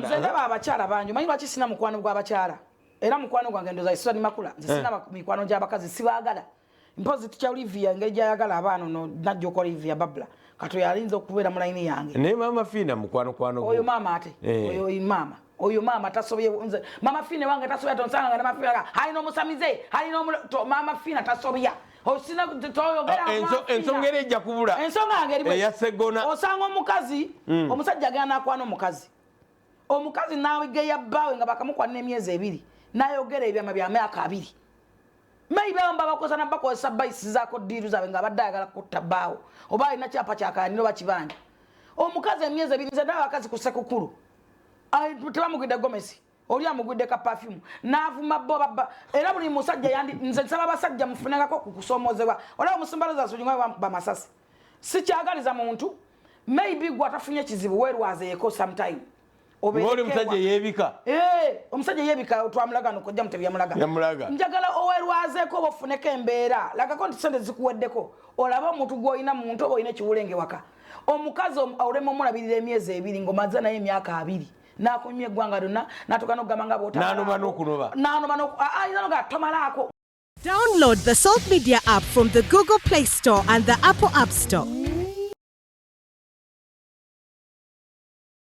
nze ndaba abakyala bangi manyi lwaki sina mukwano gw'abakyala era mukwano gwange ndoza isura ni makula nze sina mikwano gy'abakazi sibaagala mpozi tucha Olivia engeri gyayagala abaana no najjo ko Olivia babla kato yalinza okubeera mu line yange ne mama Fina mukwano oyo mama ate oyo mama tasobye mama Fina wange tasobya tonsanga na mafia hali no musamize hali no mama Fina tasobya osina toyogera ensongera ejja kubula ensonga ngeri eyasegona osanga omukazi omusajja gana akwana omukazi nawe geya bawe nga bakamukwana emyezi 2 nayogera ebyama bya myaka 2 maybe amba bakosana bakozesa bayisi zako diru zawe nga badayagala kutabaawo oba alina kyapa kyakaniro bakibanja omukazi emyezi 2 nze ndawa akazi kusekukulu tebamugwidde gomesi oli amugwidde ka perfume n'avuma bo baba era buli musajja yandi nze nsaba abasajja mufunengako kukusoomozebwa olaba omusimbaloza asuliŋwa bamasasi sikyagaliza muntu maybe gwe atafunye ekizibu werwazeeko sometime Ngoli musajja yebika omusajja yebika twamulaga nokujja mutebya mulaga njagala owerwazeeko obufuneko embeera lagako nti sente zikuweddeko olaba omuntu gw'olina muntu oba olina ekiwulenge waka omukazi olema omulabirira emyezi 2 ng'omaze naye emyaka 2 nakumye eggwanga lyonna natuuka n'okugamba nga n'anoma n'okunoba ayina noga tomalaako. Download the Salt Media app from the Google Play Store and the Apple App Store.